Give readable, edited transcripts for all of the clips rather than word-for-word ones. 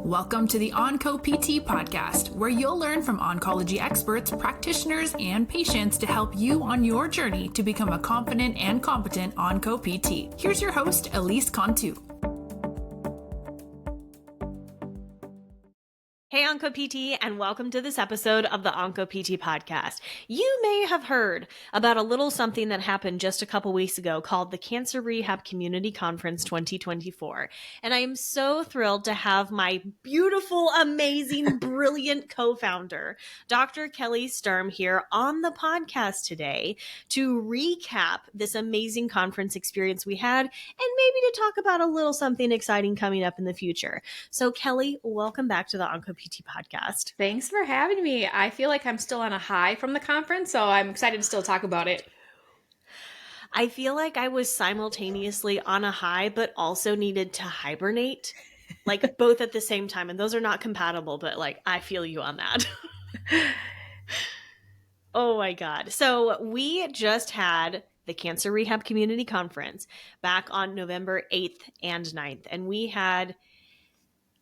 Welcome to the Onco PT podcast, where you'll learn from oncology experts, practitioners, and patients to help you on your journey to become a confident and competent Onco PT. Here's your host, Elise Cantu. Hey Onco PT, and welcome to this episode of the Onco PT podcast. You may have heard about a little something that happened just a couple weeks ago called the Cancer Rehab Community Conference 2024. And I am so thrilled to have my beautiful, amazing, brilliant co-founder, Dr. Kelly Sturm, here on the podcast today to recap this amazing conference experience we had and maybe to talk about a little something exciting coming up in the future. So Kelly, welcome back to the Onco PT podcast. Thanks for having me. I feel like I'm still on a high from the conference, so I'm excited to still talk about it. I feel like I was simultaneously on a high, but also needed to hibernate, like both at the same time. And those are not compatible, but like I feel you on that. Oh my God. So we just had the Cancer Rehab Community Conference back on November 8th and 9th. And we had,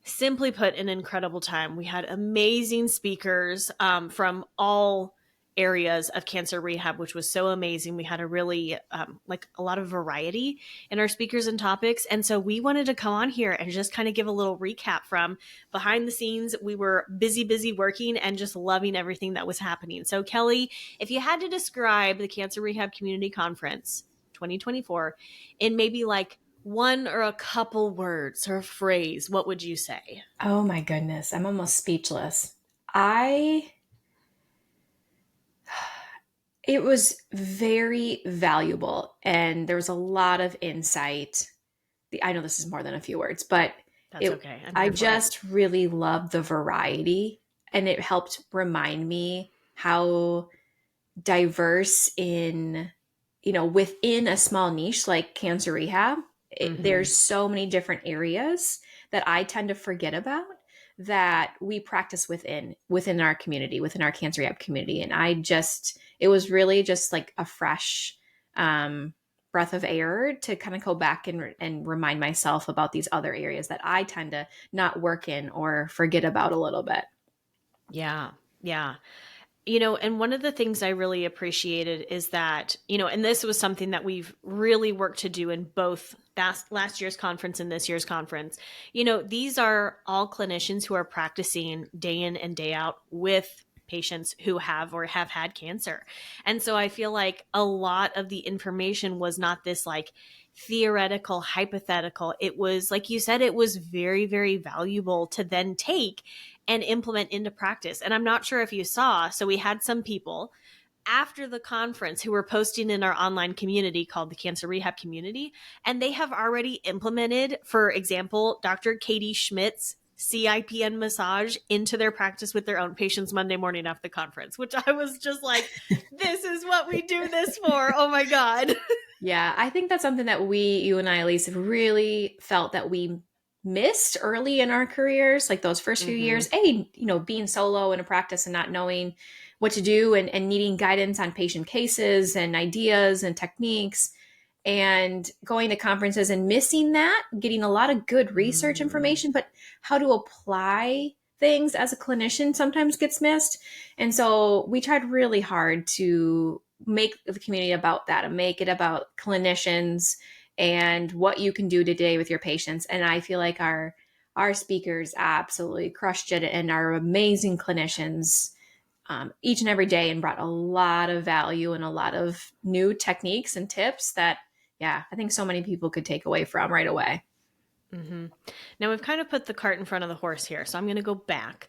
simply put, an incredible time. We had amazing speakers from all areas of cancer rehab, which was so amazing. We had a really a lot of variety in our speakers and topics. And so we wanted to come on here and just kind of give a little recap from behind the scenes. We were busy working and just loving everything that was happening. So Kelly, if you had to describe the Cancer Rehab Community Conference 2024 in maybe like one or a couple words or a phrase, what would you say? Oh my goodness, I'm almost speechless. It was very valuable and there was a lot of insight. I know this is more than a few words, but That's okay. I just really loved the variety, and it helped remind me how diverse within a small niche like cancer rehab, there's so many different areas that I tend to forget about that we practice within our community, within our cancer rehab community. And it was really just like a fresh breath of air to kind of go back and remind myself about these other areas that I tend to not work in or forget about a little bit. Yeah. And one of the things I really appreciated is that, and this was something that we've really worked to do in both last year's conference and this year's conference. These are all clinicians who are practicing day in and day out with patients who have or have had cancer. And so I feel like a lot of the information was not this like theoretical, hypothetical. It was, like you said, it was very, very valuable to then take and implement into practice. And I'm not sure if you saw, so we had some people after the conference who were posting in our online community called the Cancer Rehab Community, and they have already implemented, for example, Dr. Katie Schmidt's CIPN massage into their practice with their own patients Monday morning after the conference, which I was just like, this is what we do this for. Oh my God. Yeah, I think that's something that you and I, Elise, have really felt that we missed early in our careers, like those first few years, being solo in a practice and not knowing what to do and needing guidance on patient cases and ideas and techniques, and going to conferences and missing that, getting a lot of good research information, but how to apply things as a clinician sometimes gets missed. And so we tried really hard to make the community about that and make it about clinicians and what you can do today with your patients. And I feel like our speakers absolutely crushed it, and our amazing clinicians each and every day, and brought a lot of value and a lot of new techniques and tips that, I think so many people could take away from right away. Mm-hmm. Now we've kind of put the cart in front of the horse here, so I'm going to go back.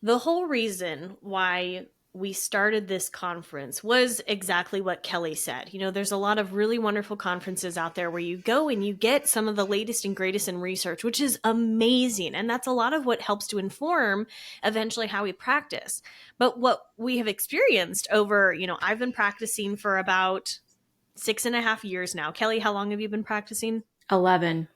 The whole reason why we started this conference was exactly what Kelly said. There's a lot of really wonderful conferences out there where you go and you get some of the latest and greatest in research, which is amazing. And that's a lot of what helps to inform eventually how we practice. But what we have experienced over, I've been practicing for about 6.5 years now. Kelly, how long have you been practicing? 11.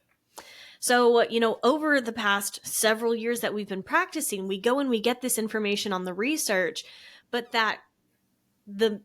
So, over the past several years that we've been practicing, we go and we get this information on the research, but that the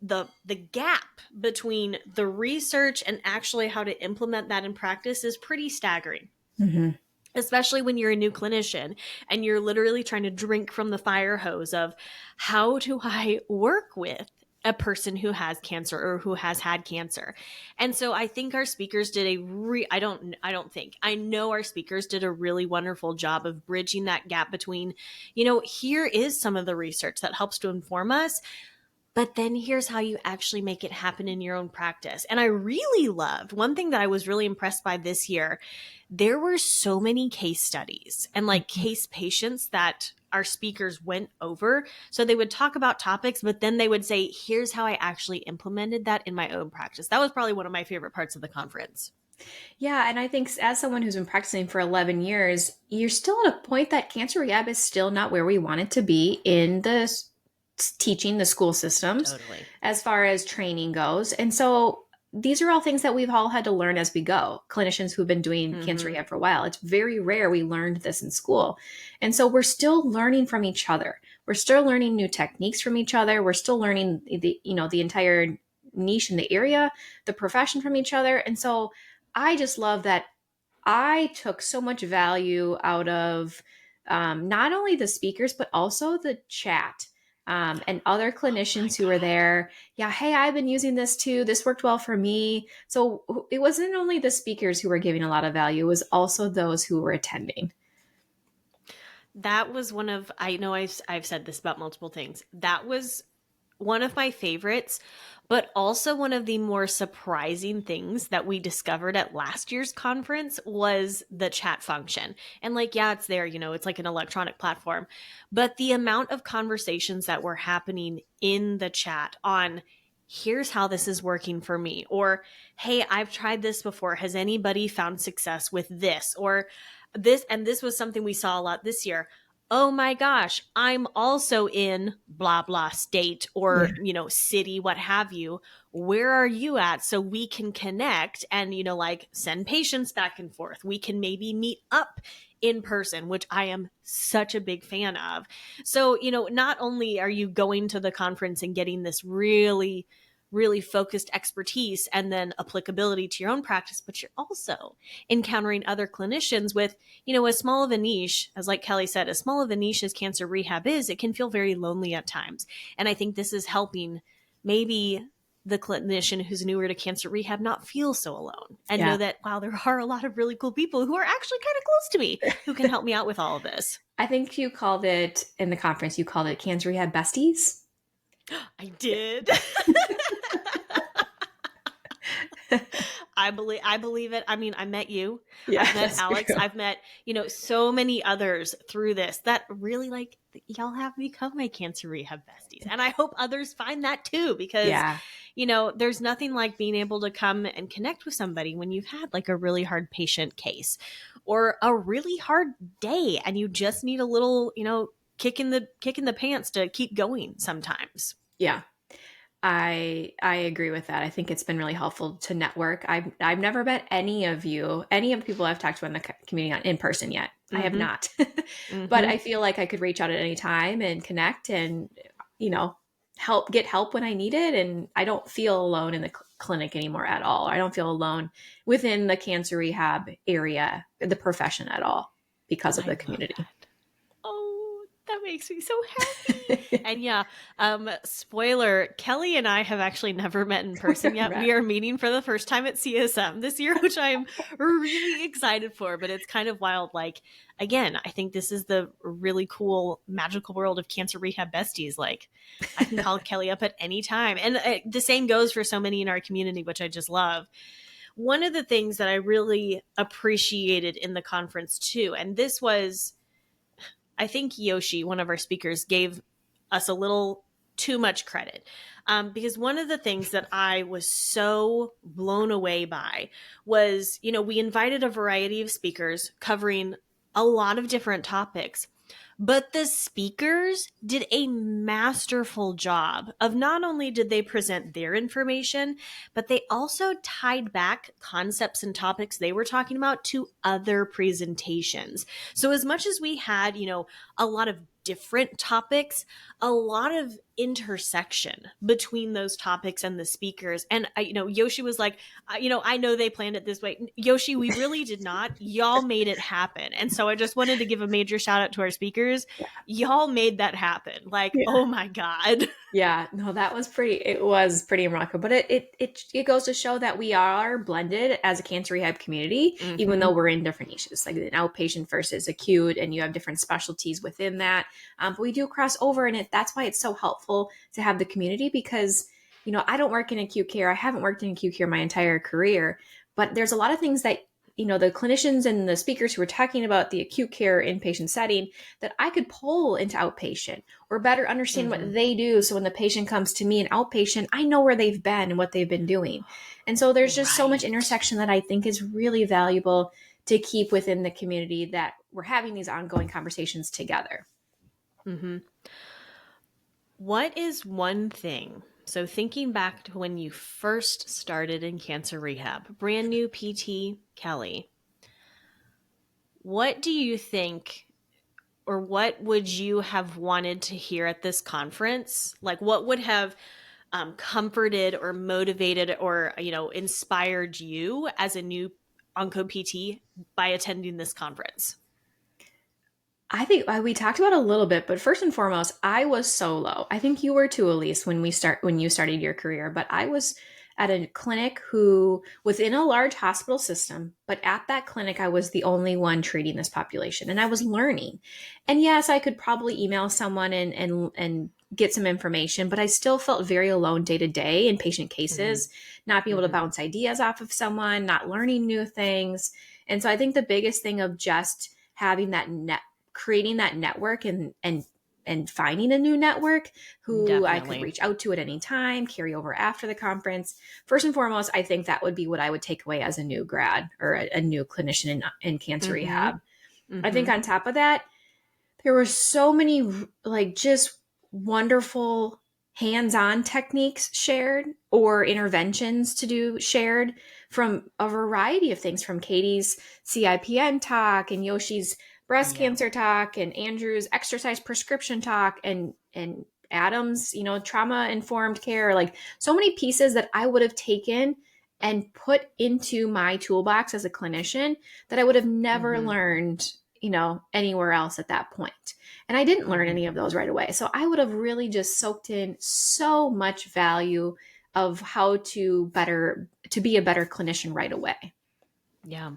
gap between the research and actually how to implement that in practice is pretty staggering. Mm-hmm. especially when you're a new clinician and you're literally trying to drink from the fire hose of how do I work with a person who has cancer or who has had cancer. And so I think our speakers did I know our speakers did a really wonderful job of bridging that gap between, here is some of the research that helps to inform us, but then here's how you actually make it happen in your own practice. And I really loved one thing that I was really impressed by this year. There were so many case studies and like case patients that our speakers went over. So they would talk about topics, but then they would say, here's how I actually implemented that in my own practice. That was probably one of my favorite parts of the conference. Yeah, and I think as someone who's been practicing for 11 years, you're still at a point that cancer rehab is still not where we want it to be in the teaching, the school systems, Totally. as far as training goes. And so these are all things that we've all had to learn as we go. Clinicians who've been doing cancer rehab for a while, it's very rare we learned this in school. And so we're still learning from each other. We're still learning new techniques from each other. We're still learning the entire niche in the area, the profession from each other. And so I just love that I took so much value out of not only the speakers, but also the chat and other clinicians who were there. Yeah, hey, I've been using this too. This worked well for me. So it wasn't only the speakers who were giving a lot of value, it was also those who were attending. That was one of, I know I've said this about multiple things. That was one of my favorites, but also one of the more surprising things that we discovered at last year's conference was the chat function. And like, yeah, it's there, it's like an electronic platform, but the amount of conversations that were happening in the chat on here's how this is working for me, or, hey, I've tried this before. Has anybody found success with this or this? And this was something we saw a lot this year. Oh my gosh, I'm also in blah, blah state or, city, what have you. Where are you at? So we can connect and, like send patients back and forth. We can maybe meet up in person, which I am such a big fan of. So, not only are you going to the conference and getting this really focused expertise and then applicability to your own practice, but you're also encountering other clinicians with, as small of a niche, as like Kelly said, as small of a niche as cancer rehab is, it can feel very lonely at times. And I think this is helping maybe the clinician who's newer to cancer rehab not feel so alone and know that, wow, there are a lot of really cool people who are actually kind of close to me who can help me out with all of this. I think you called it in the conference, you called it Cancer Rehab Besties. I did. I believe it. I mean, I met you. Yeah, I've met Alex. True. I've met, so many others through this that really like y'all have become my cancer rehab besties. And I hope others find that too, because, there's nothing like being able to come and connect with somebody when you've had like a really hard patient case or a really hard day and you just need a little, kick in the pants to keep going sometimes. Yeah. I agree with that. I think it's been really helpful to network. I've never met any of the people I've talked to in the community in person yet. I have not, but I feel like I could reach out at any time and connect and, get help when I need it. And I don't feel alone in the clinic anymore at all. I don't feel alone within the cancer rehab area, the profession at all because of the community. That makes me so happy. And spoiler, Kelly and I have actually never met in person yet. Right. We are meeting for the first time at CSM this year, which I'm really excited for, but it's kind of wild. Like, again, I think this is the really cool, magical world of cancer rehab besties. Like, I can call Kelly up at any time. And the same goes for so many in our community, which I just love. One of the things that I really appreciated in the conference too, and this was, I think Yoshi, one of our speakers, gave us a little too much credit because one of the things that I was so blown away by was, we invited a variety of speakers covering a lot of different topics, but the speakers did a masterful job of not only did they present their information, but they also tied back concepts and topics they were talking about to other presentations. So as much as we had, a lot of different topics, a lot of intersection between those topics and the speakers. And Yoshi was like, I know they planned it this way. Yoshi, we really did not. Y'all made it happen. And so I just wanted to give a major shout out to our speakers. Y'all made that happen. Like, oh my God. Yeah, no, it was pretty remarkable. But it goes to show that we are blended as a cancer rehab community, even though we're in different niches, like an outpatient versus acute, and you have different specialties within that. But we do cross over, and that's why it's so helpful to have the community, because, I don't work in acute care. I haven't worked in acute care my entire career, but there's a lot of things that, the clinicians and the speakers who were talking about the acute care inpatient setting that I could pull into outpatient or better understand what they do. So when the patient comes to me in outpatient, I know where they've been and what they've been doing. And so there's just so much intersection that I think is really valuable to keep within the community, that we're having these ongoing conversations together. What is one thing? So thinking back to when you first started in cancer rehab, brand new PT Kelly, what do you think, or what would you have wanted to hear at this conference? Like, what would have comforted or motivated or, inspired you as a new Onco PT by attending this conference? I think we talked about a little bit, but first and foremost, I was solo. I think you were too, Elise, when you started your career. But I was at a clinic who was in a large hospital system, but at that clinic, I was the only one treating this population, and I was learning. And yes, I could probably email someone and get some information, but I still felt very alone day to day in patient cases, not being able to bounce ideas off of someone, not learning new things. And so I think the biggest thing of just having that creating that network and finding a new network who Definitely. I could reach out to at any time, carry over after the conference. First and foremost, I think that would be what I would take away as a new grad or a new clinician in cancer rehab. I think on top of that, there were so many just wonderful hands-on techniques shared or interventions to do shared from a variety of things, from Katie's CIPN talk and Yoshi's breast cancer talk and Andrew's exercise prescription talk and Adam's, trauma-informed care, like so many pieces that I would have taken and put into my toolbox as a clinician that I would have never learned, anywhere else at that point. And I didn't learn any of those right away. So I would have really just soaked in so much value of how to be a better clinician right away. Yeah.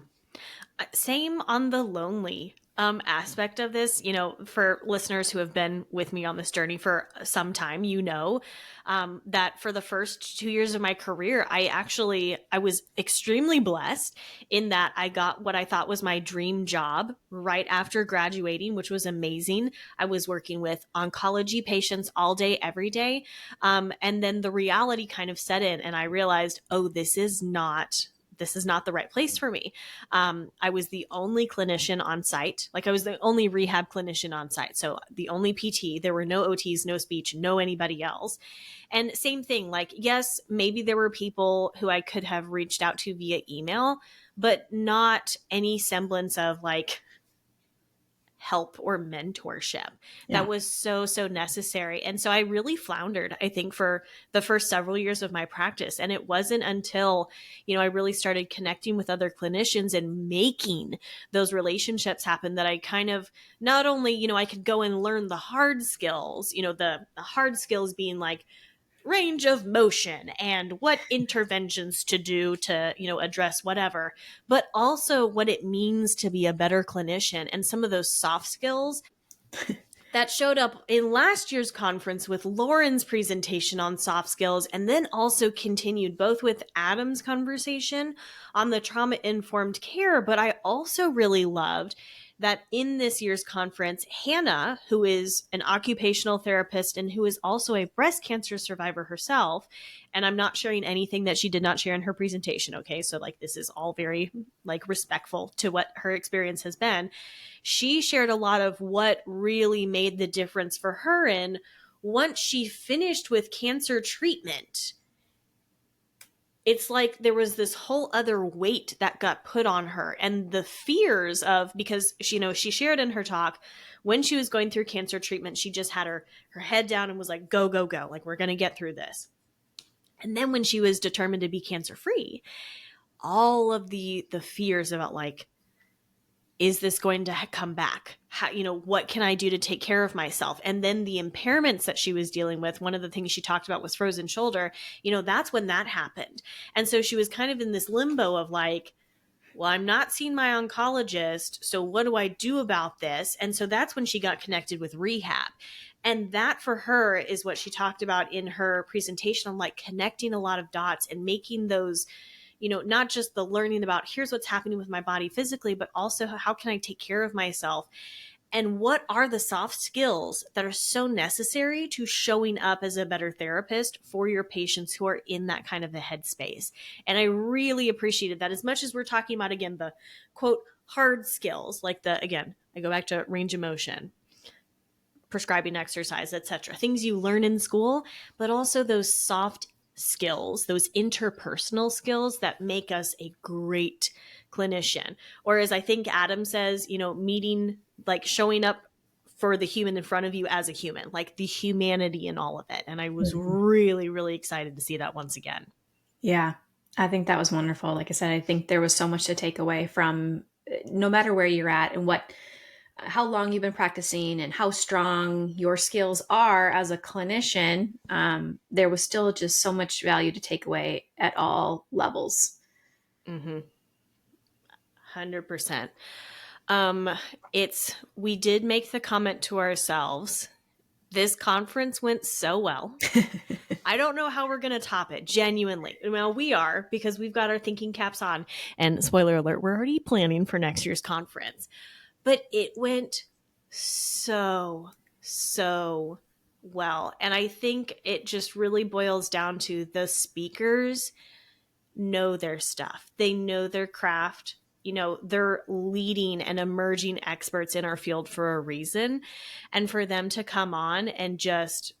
Same on the lonely aspect of this. For listeners who have been with me on this journey for some time, that for the first 2 years of my career, I was extremely blessed in that I got what I thought was my dream job right after graduating, which was amazing. I was working with oncology patients all day, every day. And then the reality kind of set in, and I realized, this is not the right place for me. I was the only clinician on site. I was the only rehab clinician on site. So the only PT, there were no OTs, no speech, no anybody else. And same thing, yes, maybe there were people who I could have reached out to via email, but not any semblance of help or mentorship that was so necessary. And so I really floundered, I think, for the first several years of my practice. And it wasn't until, I really started connecting with other clinicians and making those relationships happen that I kind of, not only, I could go and learn the hard skills, the hard skills being range of motion and what interventions to do to, address whatever, but also what it means to be a better clinician and some of those soft skills that showed up in last year's conference with Lauren's presentation on soft skills, and then also continued both with Adam's conversation on the trauma-informed care. But I also really loved that in this year's conference, Hannah, who is an occupational therapist and who is also a breast cancer survivor herself, and I'm not sharing anything that she did not share in her presentation, okay? So this is all very respectful to what her experience has been. She shared a lot of what really made the difference for her in once she finished with cancer treatment. it's like there was this whole other weight that got put on her, and the fears of, because she shared in her talk when she was going through cancer treatment, she just had her head down and was like, go, go, go. Like, we're going to get through this. And then when she was determined to be cancer free, all of the fears about, like, is this going to come back? How, what can I do to take care of myself? And then the impairments that she was dealing with, one of the things she talked about was frozen shoulder. That's when that happened. And so she was kind of in this limbo of like, well, I'm not seeing my oncologist, so what do I do about this? And so that's when she got connected with rehab. And that for her is what she talked about in her presentation on, like, connecting a lot of dots and making those, not just the learning about here's what's happening with my body physically, but also how can I take care of myself? And what are the soft skills that are so necessary to showing up as a better therapist for your patients who are in that kind of a headspace? And I really appreciated that, as much as we're talking about, again, the quote, hard skills, like again, I go back to range of motion, prescribing exercise, etc., things you learn in school, but also those soft skills, those interpersonal skills that make us a great clinician. Or as I think Adam says, meeting, like, showing up for the human in front of you as a human, like the humanity in all of it. And I was really, really excited to see that once again. Yeah, I think that was wonderful. Like I said, I think there was so much to take away from, no matter where you're at and how long you've been practicing and how strong your skills are as a clinician, there was still just so much value to take away at all levels. 100%. We did make the comment to ourselves, this conference went so well. I don't know how we're going to top it, genuinely. Well, we are, because we've got our thinking caps on. And spoiler alert, we're already planning for next year's conference. But it went so well. And I think it just really boils down to the speakers know their stuff. They know their craft. They're leading and emerging experts in our field for a reason. And for them to come on and just,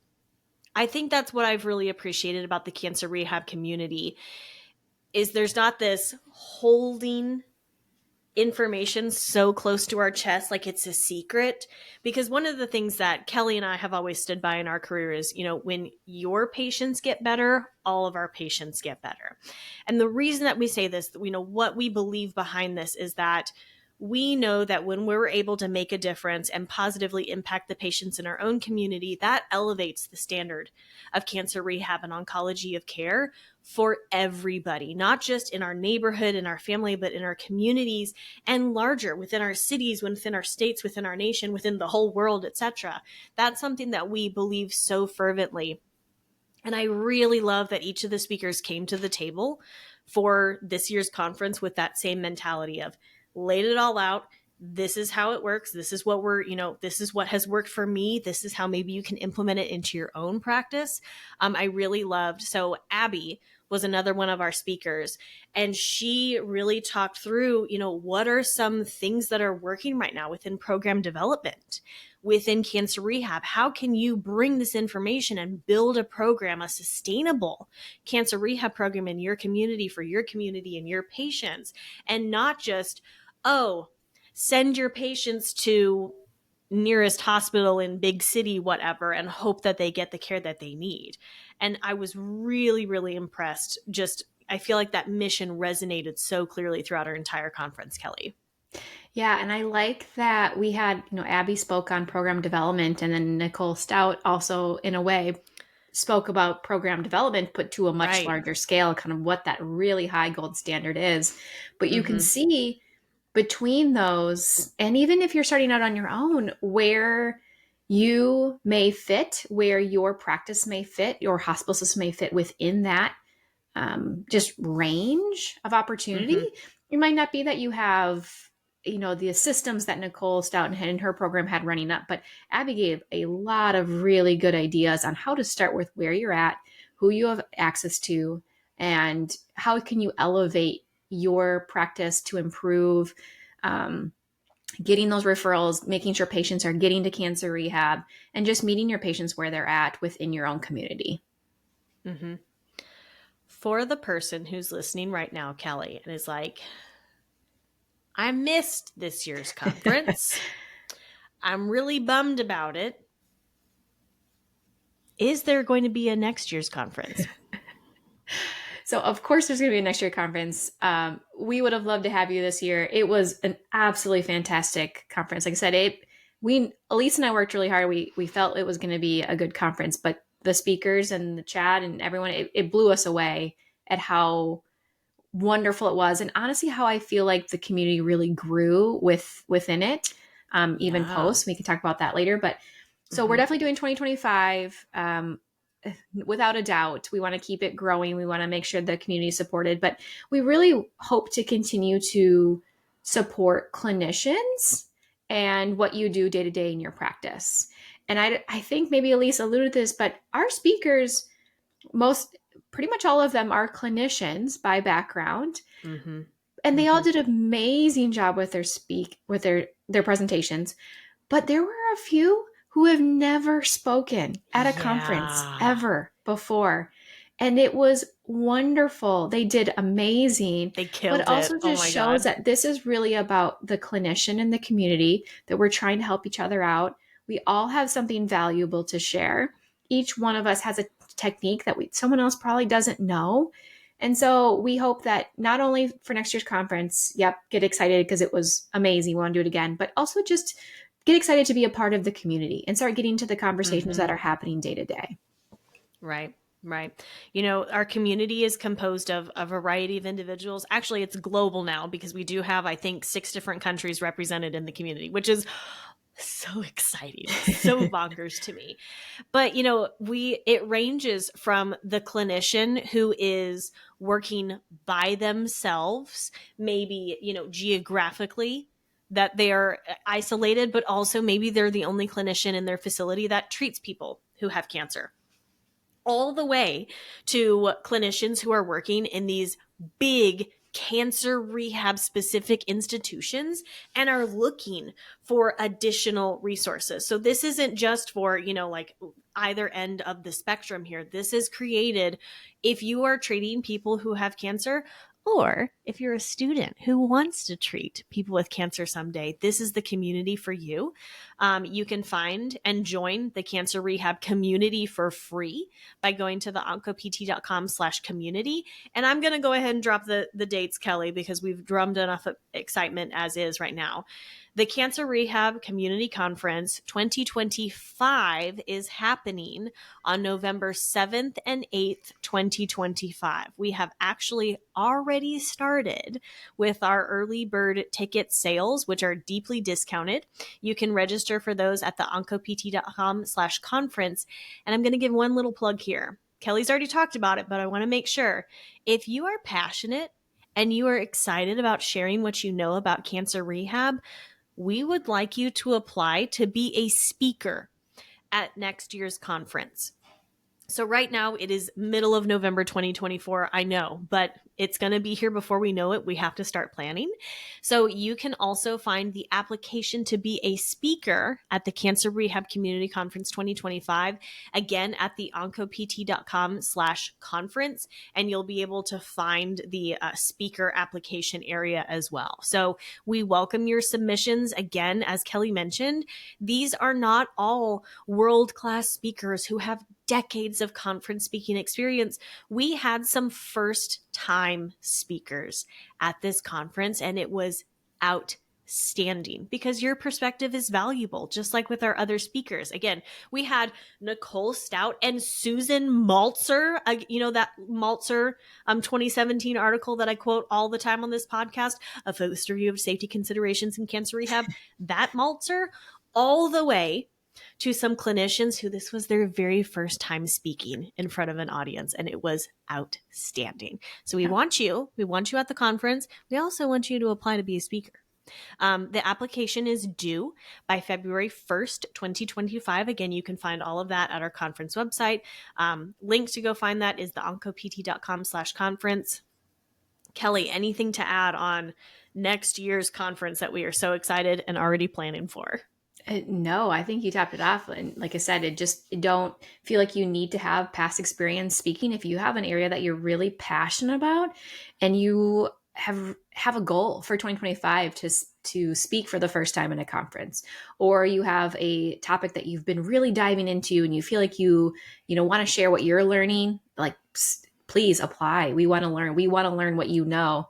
I think that's what I've really appreciated about the cancer rehab community, is there's not this holding information so close to our chest like it's a secret. Because one of the things that Kelly and I have always stood by in our career is, when your patients get better, all of our patients get better. And the reason that we say this, what we believe behind this is that we know that when we're able to make a difference and positively impact the patients in our own community, that elevates the standard of cancer rehab and oncology of care for everybody, not just in our neighborhood, in our family, but in our communities and larger, within our cities, within our states, within our nation, within the whole world, etc. That's something that we believe so fervently. And I really love that each of the speakers came to the table for this year's conference with that same mentality of, laid it all out. This is how it works. This is what this is what has worked for me. This is how maybe you can implement it into your own practice. I really loved. So Abby was another one of our speakers, and she really talked through, what are some things that are working right now within program development, within cancer rehab? How can you bring this information and build a program, a sustainable cancer rehab program in your community for your community and your patients, and not just, send your patients to nearest hospital in big city, whatever, and hope that they get the care that they need. And I was really, really impressed. I feel like that mission resonated so clearly throughout our entire conference, Kelly. Yeah, and I like that we had, Abby spoke on program development, and then Nicole Stout also, in a way, spoke about program development, put to a much larger scale, kind of what that really high gold standard is. But you can see between those, and even if you're starting out on your own, where you may fit, where your practice may fit, your hospital system may fit within that just range of opportunity. It might not be that you have, the systems that Nicole Stout and her program had running up, but Abby gave a lot of really good ideas on how to start with where you're at, who you have access to, and how can you elevate your practice to improve getting those referrals, making sure patients are getting to cancer rehab, and just meeting your patients where they're at within your own community. For the person who's listening right now, Kelly, and is like, I missed this year's conference. I'm really bummed about it. Is there going to be a next year's conference? So of course there's going to be a next year conference. We would have loved to have you this year. It was an absolutely fantastic conference. Like I said, Elise and I worked really hard. We felt it was going to be a good conference, but the speakers and the chat and everyone, it blew us away at how wonderful it was. And honestly, how I feel like the community really grew within it, even post. We can talk about that later. But so we're definitely doing 2025. Without a doubt, we want to keep it growing. We want to make sure the community is supported, but we really hope to continue to support clinicians and what you do day to day in your practice. And I think maybe Elise alluded to this, but our speakers, pretty much all of them are clinicians by background. And they all did an amazing job with their presentations. But there were a few who have never spoken at a conference ever before. And it was wonderful. They did amazing. They killed it. But also just shows that this is really about the clinician and the community, that we're trying to help each other out. We all have something valuable to share. Each one of us has a technique that someone else probably doesn't know. And so we hope that not only for next year's conference, get excited because it was amazing, we want to do it again, but also just get excited to be a part of the community and start getting to the conversations that are happening day to day. Right. You know, our community is composed of a variety of individuals. Actually, it's global now because we do have, I think, 6 different countries represented in the community, which is so exciting, so bonkers to me. But, you know, it ranges from the clinician who is working by themselves, maybe, you know, geographically, that they are isolated, but also maybe they're the only clinician in their facility that treats people who have cancer, all the way to clinicians who are working in these big cancer rehab specific institutions and are looking for additional resources. So this isn't just for, you know, like either end of the spectrum here. This is created if you are treating people who have cancer, or if you're a student who wants to treat people with cancer someday, this is the community for you. You can find and join the Cancer Rehab Community for free by going to the oncopt.com/community. And I'm going to go ahead and drop the dates, Kelly, because we've drummed enough excitement as is right now. The Cancer Rehab Community Conference 2025 is happening on November 7th and 8th, 2025. We have actually already started with our early bird ticket sales, which are deeply discounted. You can register for those at the oncopt.com/conference. And I'm going to give one little plug here. Kelly's already talked about it, but I want to make sure if you are passionate and you are excited about sharing what you know about cancer rehab, we would like you to apply to be a speaker at next year's conference. So right now it is middle of November 2024. I know, but it's going to be here before we know it. We have to start planning. So you can also find the application to be a speaker at the Cancer Rehab Community Conference 2025, again at the oncopt.com/conference, and you'll be able to find the speaker application area as well. So we welcome your submissions. Again, as Kelly mentioned, these are not all world-class speakers who have decades of conference speaking experience. We had some first-time speakers at this conference, and it was outstanding because your perspective is valuable, just like with our other speakers. Again, we had Nicole Stout and Susan Maltzer, you know, that Maltzer 2017 article that I quote all the time on this podcast, a focused review of safety considerations in cancer rehab, that Maltzer, all the way to some clinicians who this was their very first time speaking in front of an audience, and it was outstanding. So we want you at the conference. We also want you to apply to be a speaker. The application is due by February 1st, 2025. Again, you can find all of that at our conference website. Link to go find that is the oncopt.com/conference. Kelly, anything to add on next year's conference that we are so excited and already planning for? No, I think you tapped it off. And like I said, don't feel like you need to have past experience speaking. If you have an area that you're really passionate about and you have a goal for 2025 to speak for the first time in a conference, or you have a topic that you've been really diving into and you feel like you want to share what you're learning, like, please apply. We want to learn. We want to learn what you know.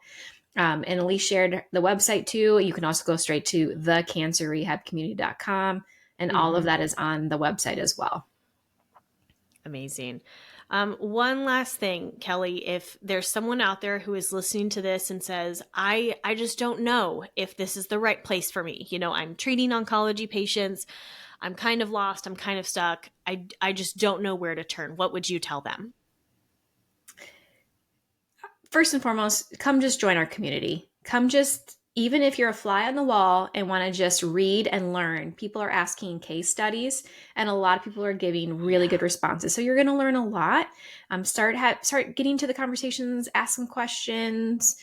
And Elise shared the website too. You can also go straight to thecancerrehabcommunity.com, and all of that is on the website as well. Amazing. One last thing, Kelly, if there's someone out there who is listening to this and says, I just don't know if this is the right place for me. I'm treating oncology patients. I'm kind of lost. I'm kind of stuck. I just don't know where to turn. What would you tell them? First and foremost, come just join our community. Even if you're a fly on the wall and want to just read and learn, people are asking case studies and a lot of people are giving really good responses. So you're going to learn a lot. Start getting to the conversations, ask some questions,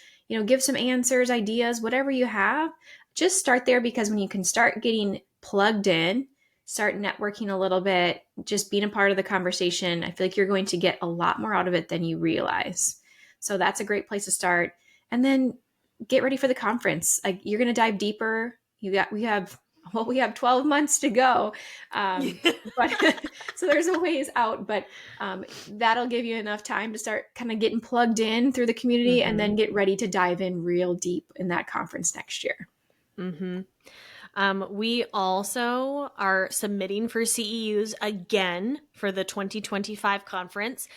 give some answers, ideas, whatever you have. Just start there, because when you can start getting plugged in, start networking a little bit, just being a part of the conversation, I feel like you're going to get a lot more out of it than you realize. So that's a great place to start. And then get ready for the conference. Like, you're going to dive deeper. We have 12 months to go. But so there's a ways out, but that'll give you enough time to start kind of getting plugged in through the community, and then get ready to dive in real deep in that conference next year. Mm-hmm. We also are submitting for CEUs again for the 2025 conference.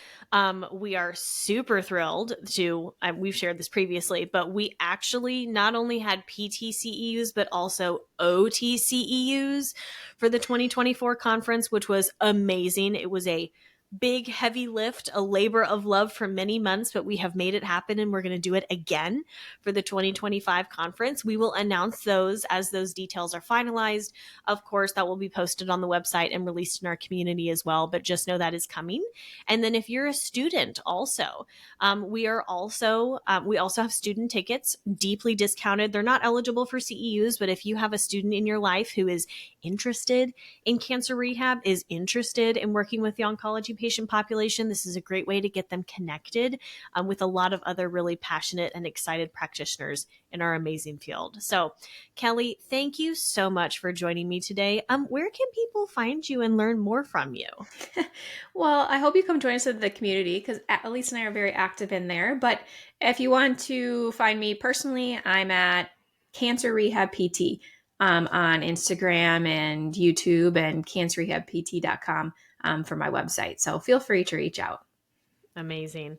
We are super thrilled to, we've shared this previously, but we actually not only had PT CEUs, but also OT CEUs for the 2024 conference, which was amazing. It was a big, heavy lift, a labor of love for many months, but we have made it happen, and we're going to do it again for the 2025 conference. We will announce those as those details are finalized. Of course, that will be posted on the website and released in our community as well, but just know that is coming. And then if you're a student also, we also have student tickets, deeply discounted. They're not eligible for CEUs, but if you have a student in your life who is interested in cancer rehab, is interested in working with the oncology patient population, this is a great way to get them connected with a lot of other really passionate and excited practitioners in our amazing field. So, Kelly, thank you so much for joining me today. Where can people find you and learn more from you? Well, I hope you come join us at the community, because Elise and I are very active in there. But if you want to find me personally, I'm at Cancer Rehab PT on Instagram and YouTube, and cancerrehabpt.com for my website. So feel free to reach out. Amazing.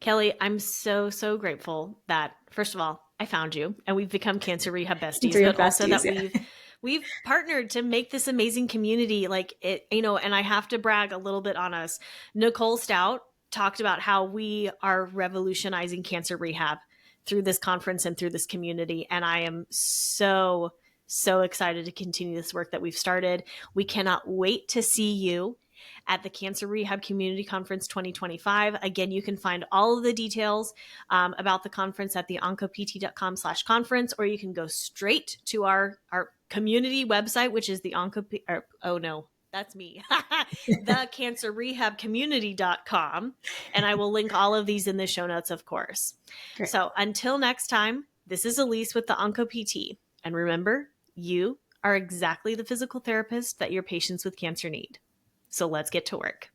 Kelly, I'm so, so grateful that, first of all, I found you and we've become Cancer Rehab besties, but also that we've partnered to make this amazing community like it, and I have to brag a little bit on us. Nicole Stout talked about how we are revolutionizing cancer rehab through this conference and through this community. And I am so excited to continue this work that we've started. We cannot wait to see you at the Cancer Rehab Community Conference 2025. Again, you can find all of the details about the conference at the oncopt.com/conference, or you can go straight to our community website, which is the the cancerrehabcommunity.com. And I will link all of these in the show notes, of course. Great. So until next time, this is Elise with the OncoPT. And remember, you are exactly the physical therapist that your patients with cancer need. So let's get to work.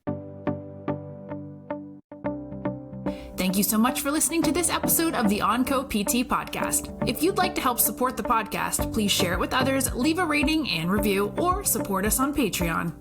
Thank you so much for listening to this episode of the OncoPT podcast. If you'd like to help support the podcast, please share it with others, leave a rating and review, or support us on Patreon.